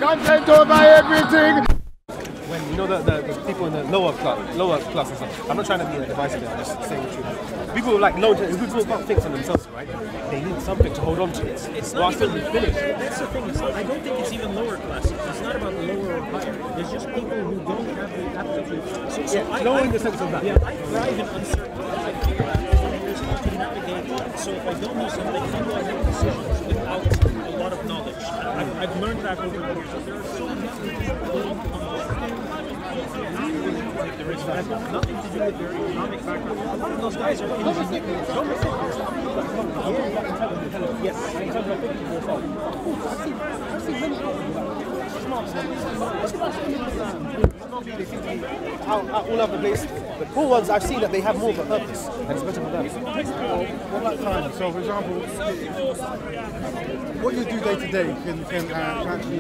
Content over everything. When you know the people in the lower classes, I'm not trying to be divisive there, I'm just saying the truth. People like people can't think for themselves, right? They need something to hold on to. It's not even finished. That's the thing. I don't think it's even lower classes. It's not about lower or higher. There's just people who don't have the aptitude. So knowing the sense of that. Yeah, I thrive in uncertainty. I figure out there's how to navigate. So if I don't know something, how do I make decisions without a lot of knowledge? I've learned that over the years. There are so many people there has nothing to do with their economic background. A lot of those guys are engineers. All over the place. The poor ones, I've seen that they have more of a purpose, and it's better for them. What about time? So, for example, what you do day to day can actually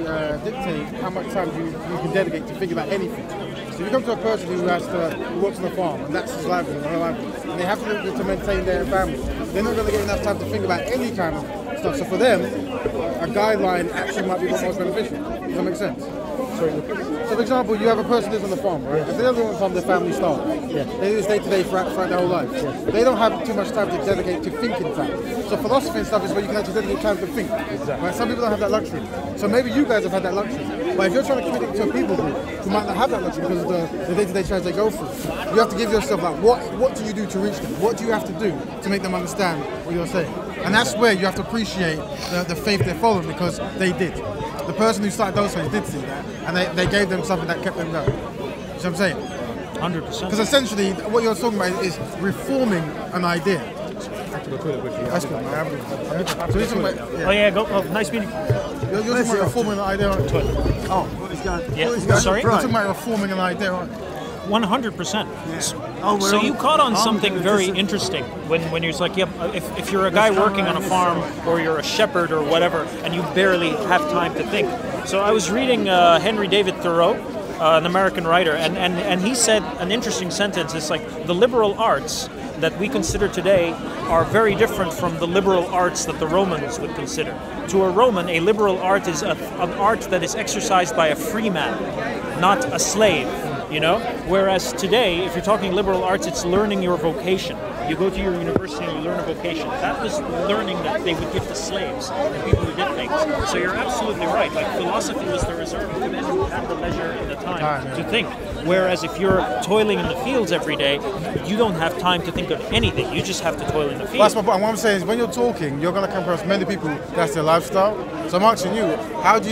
dictate how much time you can dedicate to think about anything. So you come to a person who works on the farm, and that's his livelihood, her livelihood, and they have to maintain their family. They're not going to get enough time to think about any kind of stuff. So for them, a guideline actually might be what most beneficial. Does that make sense? So for example, you have a person who's on the farm, right? If they don't live on the farm, their family starve. Yeah. They do this day to day throughout their whole life. Yeah. They don't have too much time to dedicate to thinking time. So philosophy and stuff is where you can actually dedicate time to think. Exactly. Right? Some people don't have that luxury. So maybe you guys have had that luxury. But if you're trying to commit it to a people group who might not have that luxury because of the day-to-day challenge they go through, you have to give yourself like, what do you do to reach them? What do you have to do to make them understand what you're saying? And that's where you have to appreciate the faith they're following, because they did. The person who started those things did see that, and they gave them something that kept them going. You know what I'm saying? 100%. Because essentially, what you're talking about is reforming an idea. That's good, man. So you're talking about, Oh yeah, go. Oh, nice meeting you. You're talking about reforming an idea. Oh, what is going? Yeah. Sorry. You're talking about reforming an idea. 100%. Oh, so you caught on something very interesting when you're like, yep, if you're a guy working on a farm or you're a shepherd or whatever, and you barely have time to think. So I was reading Henry David Thoreau, an American writer, and he said an interesting sentence. It's like the liberal arts that we consider today are very different from the liberal arts that the Romans would consider. To a Roman, a liberal art is an art that is exercised by a free man, not a slave. You know, whereas today, if you're talking liberal arts, it's learning your vocation. You go to your university and you learn a vocation. That was learning that they would give to slaves and people who did things. So you're absolutely right. Like philosophy was the reserve for men who had the leisure and the time to think. Whereas if you're toiling in the fields every day, you don't have time to think of anything. You just have to toil in the fields. That's my point. What I'm saying is, when you're talking, you're going to come across many people that's their lifestyle. So I'm asking you, how do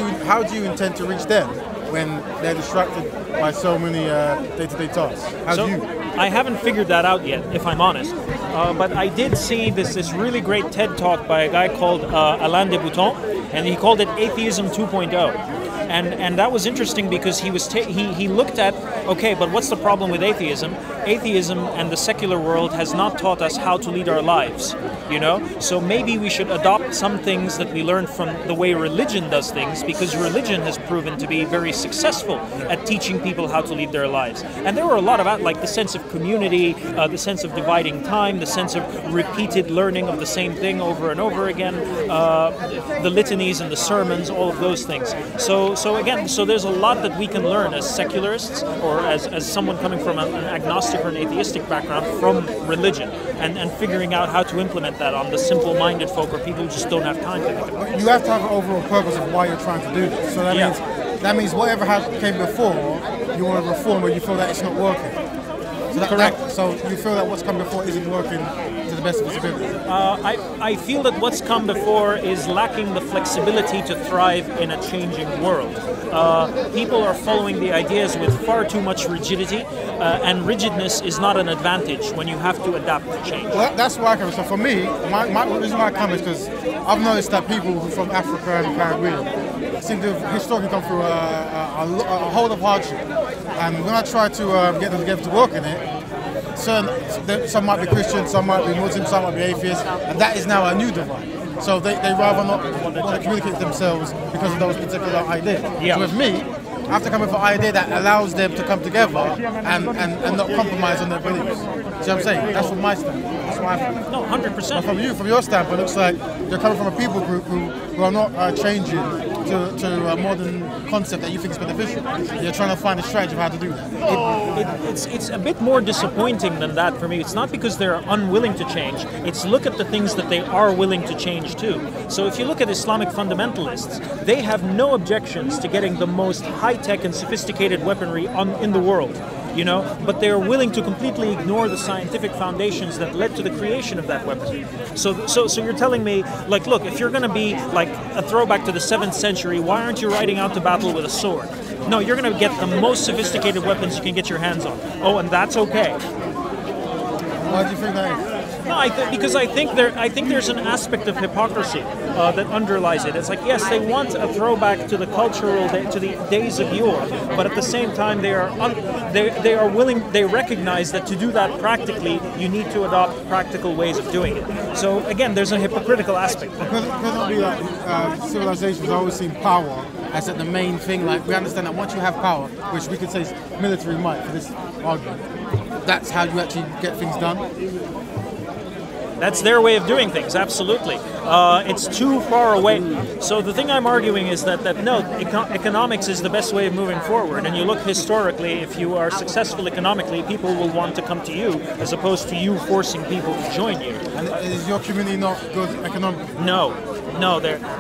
you intend to reach them when they're distracted by so many day-to-day tasks? I haven't figured that out yet, if I'm honest. But I did see this really great TED talk by a guy called Alain de Botton, and he called it Atheism 2.0. And that was interesting because he looked at, okay, but what's the problem with atheism? Atheism and the secular world has not taught us how to lead our lives, you know? So maybe we should adopt some things that we learned from the way religion does things, because religion has proven to be very successful at teaching people how to lead their lives. And there were a lot of, like, the sense of community, the sense of dividing time, the sense of repeated learning of the same thing over and over again, the litanies and the sermons, all of those things. So again, there's a lot that we can learn as secularists, or as someone coming from an agnostic or an atheistic background, from religion, and figuring out how to implement that on the simple-minded folk or people who just don't have time to think about it. You have to have an overall purpose of why you're trying to do this. So that means whatever came before, you want to reform, or you feel that it's not working. So correct. So you feel that what's come before isn't working to the best of its ability? I feel that what's come before is lacking the flexibility to thrive in a changing world. People are following the ideas with far too much rigidity, and rigidness is not an advantage when you have to adapt to change. Well, that's why I come. So for me, the reason why I come is because I've noticed that people from Africa and the Caribbean seem to have historically gone through a whole lot of hardship. And when I try to get them together to work in it, some might be Christian, some might be Muslim, some might be atheist, and that is now a new divide. So they rather not want to communicate themselves because of those particular ideas. Yeah. So with me, I have to come with an idea that allows them to come together and not compromise on their beliefs. See what I'm saying? That's from my standpoint. That's what I feel. No, 100%. But from your standpoint, it looks like you're coming from a people group who are not changing to a modern concept that you think is beneficial. You're trying to find a strategy of how to do that. It's a bit more disappointing than that for me. It's not because they're unwilling to change. It's look at the things that they are willing to change too. So if you look at Islamic fundamentalists, they have no objections to getting the most high-tech and sophisticated weaponry in the world. But they are willing to completely ignore the scientific foundations that led to the creation of that weapon. So you're telling me, like, look, if you're going to be like a throwback to the 7th century, why aren't you riding out to battle with a sword? No, you're going to get the most sophisticated weapons you can get your hands on. Oh, and that's okay. Why do you think that is? No, because I think there's an aspect of hypocrisy that underlies it. It's like, yes, they want a throwback to the to the days of yore, but at the same time they are willing. They recognize that to do that practically, you need to adopt practical ways of doing it. So again, there's a hypocritical aspect. Because civilizations always seen power as the main thing. Like, we understand that once you have power, which we could say is military might for this argument, that's how you actually get things done. That's their way of doing things, absolutely. It's too far away. So the thing I'm arguing is that no, economics is the best way of moving forward. And you look historically, if you are successful economically, people will want to come to you as opposed to you forcing people to join you. And is your community not good economically? No,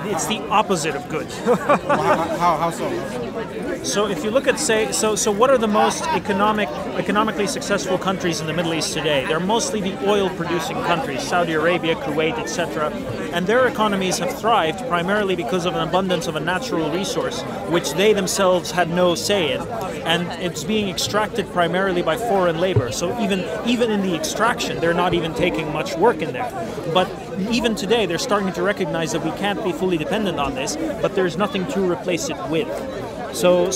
it's the opposite of good. How so? So if you look at, so what are the most economically successful countries in the Middle East today? They're mostly the oil-producing countries, Saudi Arabia, Kuwait, etc. And their economies have thrived primarily because of an abundance of a natural resource, which they themselves had no say in. And it's being extracted primarily by foreign labor. So even in the extraction, they're not even taking much work in there. But even today, they're starting to recognize that we can't be fully dependent on this, but there's nothing to replace it with. So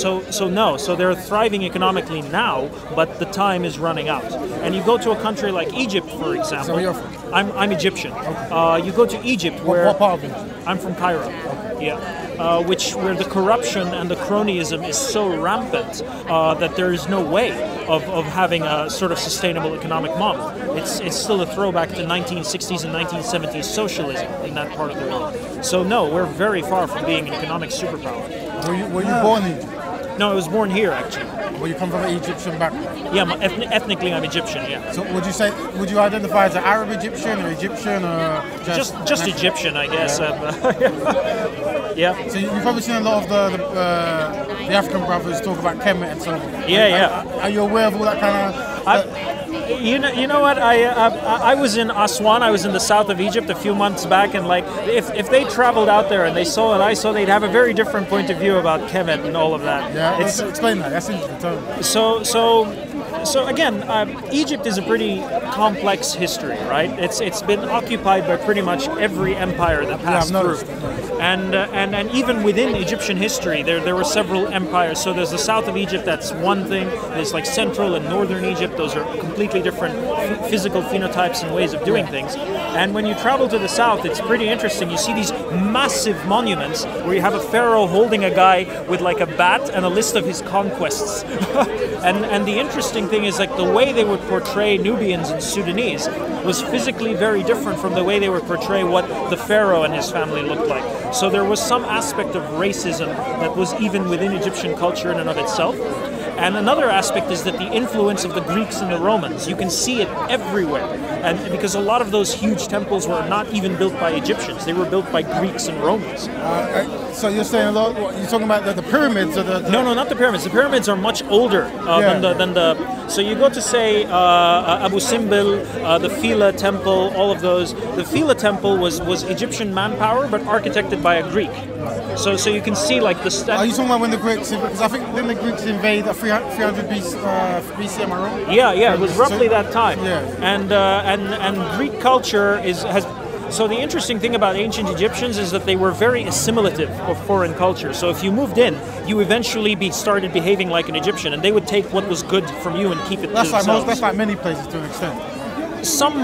they're thriving economically now, but the time is running out. And you go to a country like Egypt, for example. So you're from? I'm Egyptian. Okay. You go to Egypt, where what part of Egypt? I'm from Cairo. Okay. Yeah. Where the corruption and the cronyism is so rampant that there is no way of having a sort of sustainable economic model. It's still a throwback to 1960s and 1970s socialism in that part of the world. So no, we're very far from being an economic superpower. Were you born in Egypt? No, I was born here actually. Well, you come from an Egyptian background? Yeah, ethnically I'm Egyptian, yeah. So would you identify as an Arab Egyptian or Egyptian or just Egyptian, I guess. Yeah. So you've probably seen a lot of the African brothers talk about Kemet and so on. Yeah. Are you aware of all that kind of... You know what? I was in Aswan. I was in the south of Egypt a few months back, and like if they traveled out there and they saw what I saw, they'd have a very different point of view about Kemet and all of that. Yeah, explain that. That's interesting. So again, Egypt is a pretty complex history, right? It's been occupied by pretty much every empire that passed through. And even within Egyptian history, there were several empires. So there's the south of Egypt, that's one thing. There's like central and northern Egypt. Those are completely different physical phenotypes and ways of doing things. And when you travel to the south, it's pretty interesting. You see these massive monuments where you have a pharaoh holding a guy with like a bat and a list of his conquests. and the interesting thing is like the way they would portray Nubians and Sudanese was physically very different from the way they would portray what the pharaoh and his family looked like. So there was some aspect of racism that was even within Egyptian culture in and of itself. And another aspect is that the influence of the Greeks and the Romans, you can see it everywhere. And because a lot of those huge temples were not even built by Egyptians, they were built by Greeks and Romans. So you're saying you're talking about the pyramids or the... No, not the pyramids. The pyramids are much older than the... So you go to say Abu Simbel, the Philae temple, all of those. The Philae temple was Egyptian manpower, but architected by a Greek. So you can see like the... Are you talking about when the Greeks... Because I think then the Greeks invade 300 BC, am I wrong? Yeah, it was roughly that time. Yeah. And Greek culture has... So the interesting thing about ancient Egyptians is that they were very assimilative of foreign culture. So if you moved in, you eventually started behaving like an Egyptian, and they would take what was good from you and keep it to themselves. That's like many places to an extent. some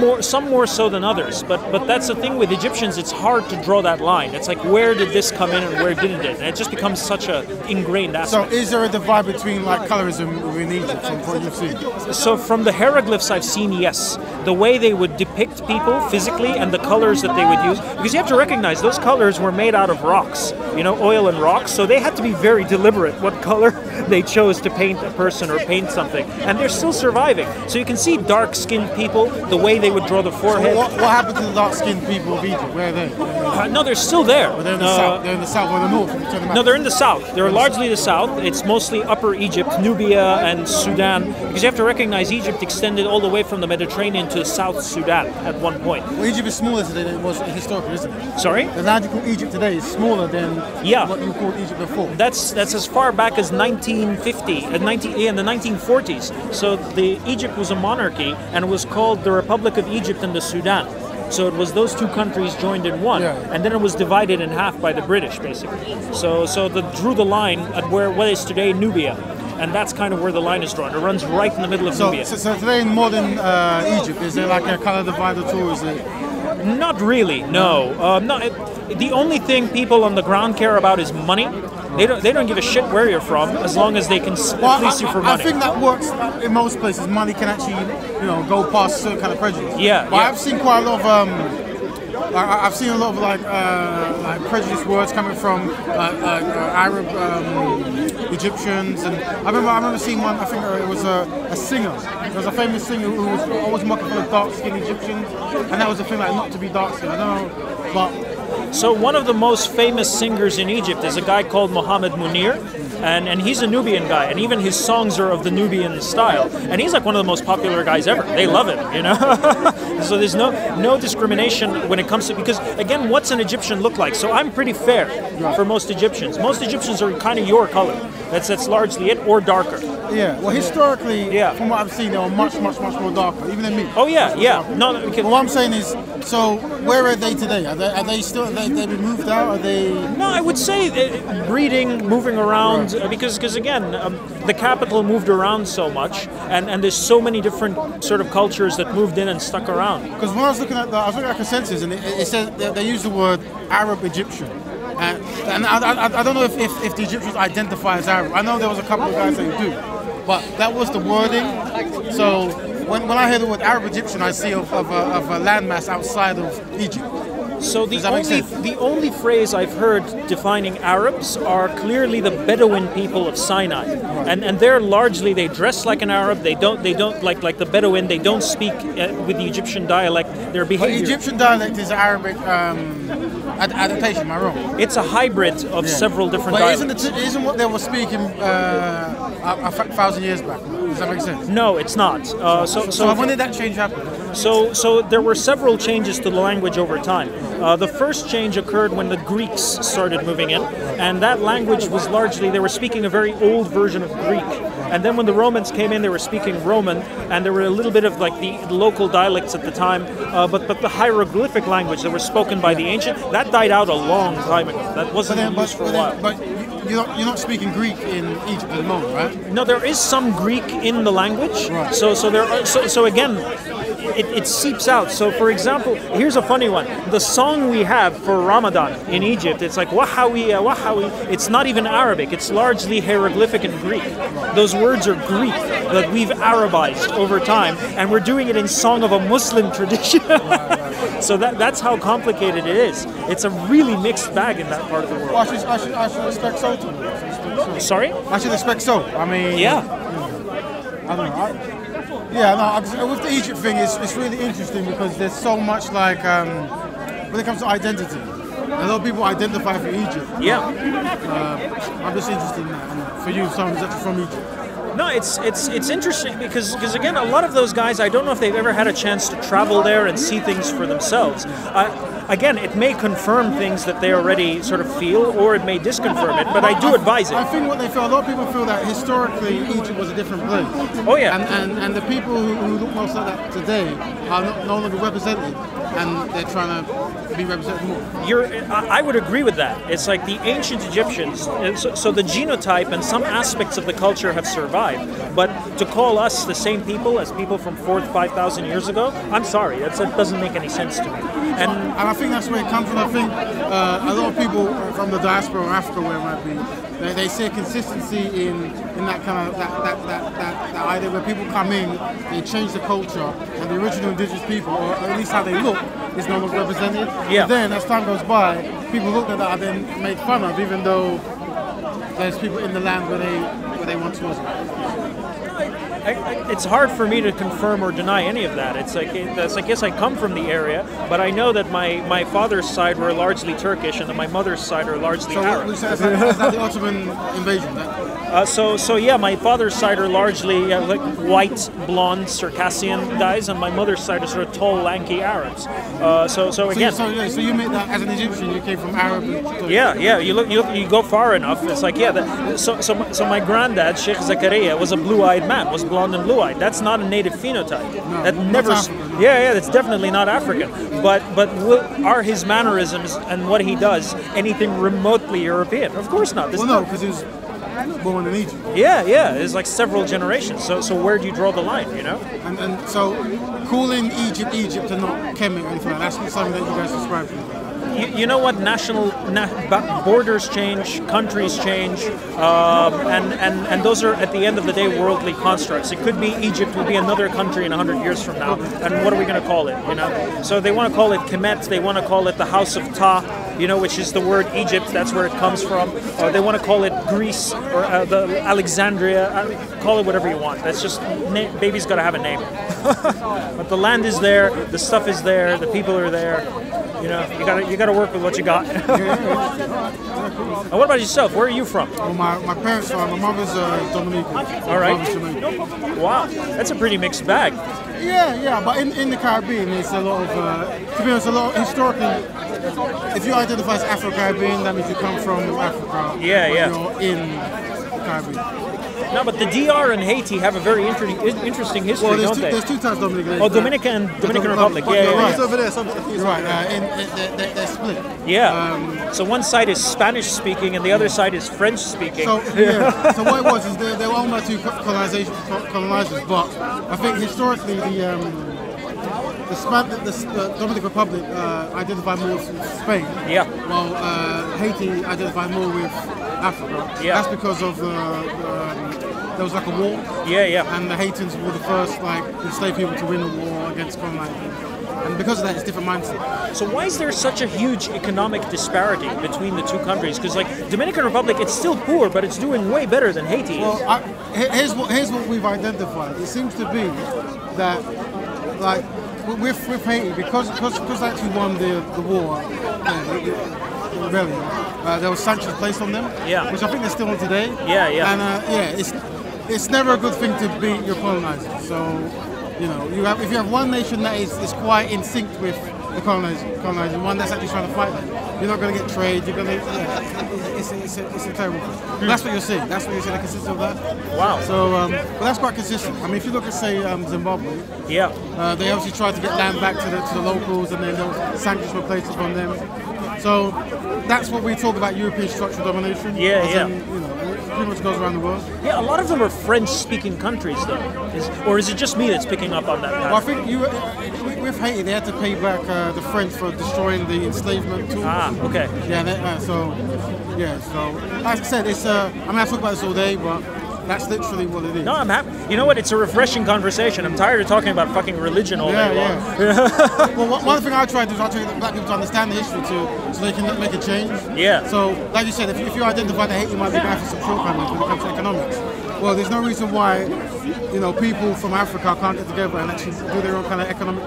more so than others, but that's the thing with Egyptians. It's hard to draw that line. It's like, where did this come in and where didn't it? And it just becomes such a ingrained aspect. So is there a divide between like colorism within Egypt from what you've seen? So from the hieroglyphs I've seen, yes, the way they would depict people physically and the colors that they would use, because you have to recognize those colors were made out of rocks, oil and rocks. So they had to be very deliberate what color they chose to paint a person or paint something, and they're still surviving. So you can see dark-skinned people, the way they would draw the forehead. So what happened to the dark-skinned people of Egypt? Where are they? No, they're still there. But they're in the south. They're in the south or the north. No, they're in the south. They're largely the south. It's mostly Upper Egypt, Nubia, and Sudan. Because you have to recognize Egypt extended all the way from the Mediterranean to South Sudan at one point. Well, Egypt is smaller today than it was historically, isn't it? Sorry? The land you call Egypt today is smaller than what you called Egypt before. That's as far back as 1950, in the 1940s. So Egypt was a monarchy, and it was called the Republic of Egypt and the Sudan. So it was those two countries joined in one, and then it was divided in half by the British, basically. So they drew the line at what is today Nubia, and that's kind of where the line is drawn. It runs right in the middle of Nubia. So today in modern Egypt, is there like a color divide at all? Is it? Not really, no. The only thing people on the ground care about is money. They don't give a shit where you're from as long as they can fleece you for money. I think that works in most places. Money can actually, go past certain kind of prejudice. Yeah. But I've seen quite a lot of I've seen a lot of like prejudiced words coming from Arab Egyptians, and I remember seeing one. I think it was a singer. There was a famous singer who was always mocking for the dark-skinned Egyptians, and that was the thing, like not to be dark-skinned. I don't know, but. So one of the most famous singers in Egypt is a guy called Mohammed Munir, and he's a Nubian guy, and even his songs are of the Nubian style, and he's like one of the most popular guys ever. They love him, So there's no discrimination when it comes to, because again, what's an Egyptian look like? So I'm pretty fair for most Egyptians. Most Egyptians are kind of your color. That's largely it, or darker. Yeah. Well, historically, from what I've seen, they were much more darker, even than me. Oh yeah, yeah. No, because what I'm saying is, so where are they today? Are they still? They been moved out? Are they? No, I would say breeding, moving around, because again, the capital moved around so much, and there's so many different sort of cultures that moved in and stuck around. Because when I was looking at consensus, and it said they used the word Arab Egyptian. And I don't know if the Egyptians identify as Arab. I know there was a couple of guys that do, but that was the wording. So when I hear the word Arab Egyptian, I see of a landmass outside of Egypt. So the only phrase I've heard defining Arabs are clearly the Bedouin people of Sinai, and they're largely, they dress like an Arab. They don't like the Bedouin. They don't speak with the Egyptian dialect. Their behavior. But Egyptian dialect is Arabic adaptation. Am I wrong? It's a hybrid of several different dialects. Isn't what they were speaking 1,000 years back? Does that make sense? No, it's not. So when did that change happen? So there were several changes to the language over time. The first change occurred when the Greeks started moving in, and that language was largely, they were speaking a very old version of Greek. And then when the Romans came in, they were speaking Roman, and there were a little bit of like the local dialects at the time, but the hieroglyphic language that was spoken by the ancient, that died out a long time ago. That wasn't used for a while. But you're not speaking Greek in Egypt at the moment, right? No, there is some Greek in the language. Right. So again, it seeps out. So for example, here's a funny one. The song we have for Ramadan in Egypt, it's like Wahawiya, Wahawi. It's not even Arabic. It's largely hieroglyphic and Greek. Those words are Greek that we've Arabized over time, and we're doing it in song of a Muslim tradition. So that's how complicated it is. It's a really mixed bag in that part of the world. Well, I should expect so too. Sorry? I should expect so. I mean, I don't know. With the Egypt thing, it's really interesting because there's so much like when it comes to identity. A lot of people identify for Egypt. Yeah. I'm just interested in that. For you, someone who's actually from Egypt. No, it's interesting because again, a lot of those guys, I don't know if they've ever had a chance to travel there and see things for themselves. Again, it may confirm things that they already sort of feel, or it may disconfirm it, but I do advise it. I think what they feel, a lot of people feel that historically Egypt was a different place. Oh yeah. And the people who look most like that today are no longer represented. and they're trying to be represented more. I would agree with that. It's like the ancient Egyptians, so the genotype and some aspects of the culture have survived, but to call us the same people as people from 4,000 to 5,000 years ago, I'm sorry, that doesn't make any sense to me. And I think that's where it comes from. I think a lot of people from the diaspora or Africa, where it might be, they see a consistency in that kind of that idea where people come in, they change the culture, and the original indigenous people, or at least how they look, is no longer represented. Yeah. And then as time goes by, people look at that and then made fun of, even though there's people in the land where they once was. It's hard for me to confirm or deny any of that. It's like yes, I come from the area, but I know that my father's side were largely Turkish, and that my mother's side are largely Arab. So is that the Ottoman invasion? So yeah, my father's side are largely like white, blonde, Circassian guys, and my mother's side are sort of tall, lanky Arabs. So again. So you meant that as an Egyptian, you came from Arab. Yeah. You go far enough. It's like so my granddad Sheikh Zakaria was a blue-eyed man, was blonde and blue-eyed. That's not a native phenotype. No, that never. That's definitely not African. But are his mannerisms and what he does anything remotely European? Of course not. Well, no, because he was born in Egypt. Yeah. It's like several generations. So where do you draw the line? You know? And so calling Egypt and not Kemet or anything like that's something that you guys subscribe to. You know what? Borders change, countries change, and those are at the end of the day worldly constructs. It could be Egypt will be another country in 100 years from now, and what are we going to call it? You know, so they want to call it Kemet, they want to call it the House of Ta, you know, which is the word Egypt. That's where it comes from. Or they want to call it Greece or the Alexandria. Call it whatever you want. That's just baby's got to have a name. But the land is there, the stuff is there, the people are there. You know, you gotta work with what you got. And what about yourself? Where are you from? Well, my parents are. My mother's Dominican. All right. Wow, that's a pretty mixed bag. Yeah. But in the Caribbean, it's a lot of. To be honest, a lot historically. If you identify as Afro-Caribbean, that means you come from Africa. Yeah. You're in the Caribbean. No, but the DR and Haiti have a very interesting history, don't they? There's two types of Dominican. Oh, Dominican Republic. Yeah. It's over there. You're right. They're split. Yeah. So one side is Spanish speaking and the other side is French speaking. So So what it was is they were owned by two colonizers, but I think historically the Dominican Republic identified more with Spain. Yeah. While Haiti identified more with Africa. Yeah. That's because of there was like a war. Yeah. And the Haitians were the first enslaved people to win the war against colonizers. And because of that, it's different mindset. So why is there such a huge economic disparity between the two countries? Because like Dominican Republic, it's still poor, but it's doing way better than Haiti. Well, here's what we've identified. It seems to be that with Haiti, because they actually won the war, the rebellion, there was sanctions placed on them, which I think they're still on today. Yeah. And it's never a good thing to beat your colonizer. So, you know, if you have one nation that is quite in sync with the colonizer, one that's actually trying to fight them, you're not going to get trade. You're going to, it's a terrible thing. That's what you're seeing. That's what you're seeing. That consists of that. Wow. So, but that's quite consistent. I mean, if you look at say Zimbabwe, they obviously tried to get land back to the locals, and then those sanctions were placed upon them. So that's what we talk about European structural domination. Yeah. You know, it pretty much goes around the world. Yeah, a lot of them are French-speaking countries, though. Or is it just me that's picking up on that pattern? Well, I think with Haiti, they had to pay back the French for destroying the enslavement tool. Okay. Yeah, so like I said, it's. I mean, I talk about this all day, but that's literally what it is. No, I'm happy. You know what? It's a refreshing conversation. I'm tired of talking about fucking religion all day long. Well, one thing I try to do is I try to get black people to understand the history so they can make a change. Yeah. So, like you said, if you identify that Haiti might be bad for some shortcomings when it comes to economics, well, there's no reason why, you know, people from Africa can't get together and actually do their own kind of economic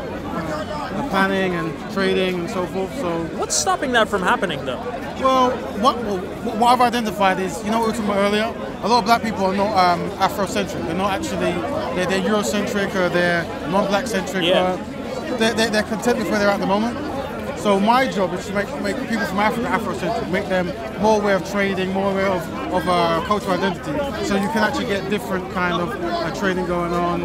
planning and trading and so forth. So, what's stopping that from happening, though? Well, what I've identified is, you know what we were talking about earlier? A lot of black people are not Afrocentric. They're not actually, they're Eurocentric or they're non-black centric. Yeah. They're content with where they're at the moment. So my job is to make people from Africa Afrocentric, make them more aware of trading, more aware of cultural identity, so you can actually get different kind of trading going on,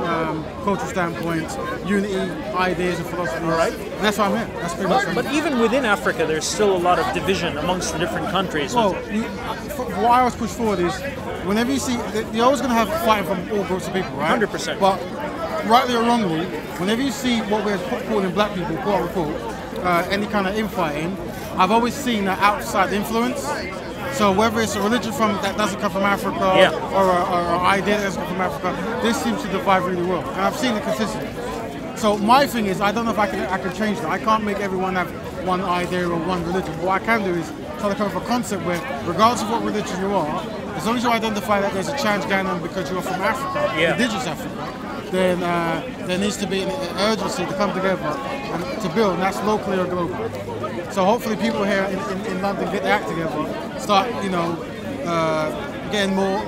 cultural standpoints, unity, ideas and philosophy. Right. And that's why I'm here. That's pretty much what I'm But even within Africa, there's still a lot of division amongst the different countries. Well, what I always push forward is, whenever you see, you're always going to have fighting from all groups of people, right? 100%. But rightly or wrongly, whenever you see what we're calling black people, quote unquote, any kind of infighting, I've always seen that outside influence. So whether it's a religion that doesn't come from Africa, or an idea that doesn't come from Africa, this seems to divide really well, and I've seen it consistently. So my thing is, I don't know if I can change that. I can't make everyone have one idea or one religion. What I can do is try to come up with a concept where, regardless of what religion you are, as long as you identify that there's a challenge going on because you're from Africa, indigenous Africa, then there needs to be an urgency to come together and to build, and that's locally or globally. So hopefully people here in London get their act together, start, getting more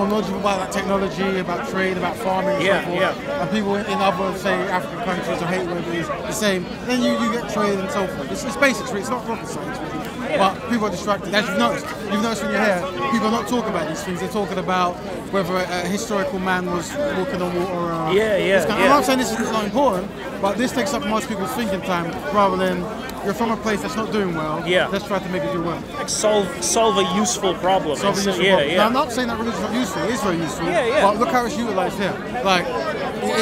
knowledgeable about that technology, about trade, about farming, and so forth. And people in other, say, African countries or Haiti, whatever it is, the same. Then you get trade and so forth. It's basics, it's not rocket science, really. But people are distracted. As you've noticed when you're here, people are not talking about these things. They're talking about whether a historical man was walking on water. Or, I'm not saying this is not important, but this takes up most people's thinking time rather than you're from a place that's not doing well. Let's try to make it do well. Like solve a useful problem. Solve a useful problem. Now, I'm not saying that religion's not useful. It is very useful. But look how it's utilized here. Like,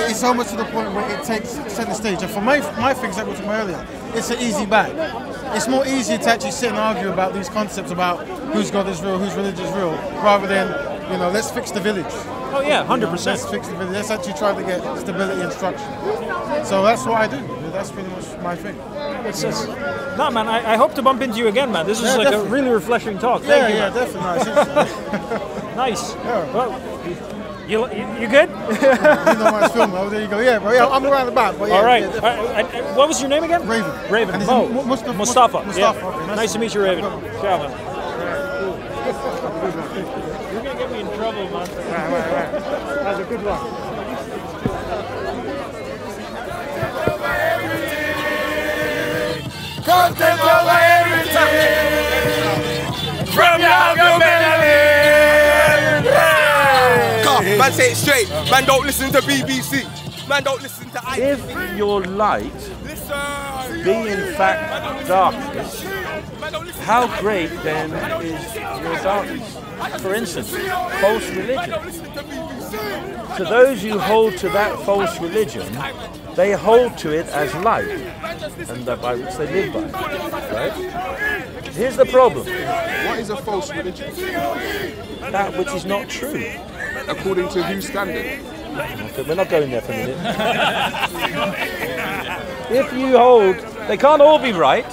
it's almost to the point where it takes center stage. And for my things, like I was talking earlier, it's an easy bag. It's more easy to actually sit and argue about these concepts about whose God is real, whose religion is real, rather than, let's fix the village. Oh yeah, 100%. Let's fix the village. Let's actually try to get stability and structure. So that's what I do. That's pretty much my thing. No, man, I hope to bump into you again, man. This was like definitely a really refreshing talk. Thank you, man. Definitely. Nice. Well, you good? You know my film. Oh, there you go. Yeah, bro. Yeah, I'm around the back. But yeah, all right. What was your name again? Raven. Raven. Mostufa. Mustafa. Yeah. Okay, nice to meet you, Raven. Ciao, man. You're gonna get me in trouble, man. Right. That's a good one. Content over everything from your melody. Man, say it straight. Man, don't listen to BBC. Man, don't listen to I. If your light be in fact darkness, how great then is your darkness? For instance, false religion. To those who hold to that false religion, they hold to it as light, and by which they live by. Right? Here's the problem. What is a false religion? That which is not true. According to whose standard? Okay, we're not going there for a minute. If you hold, they can't all be right.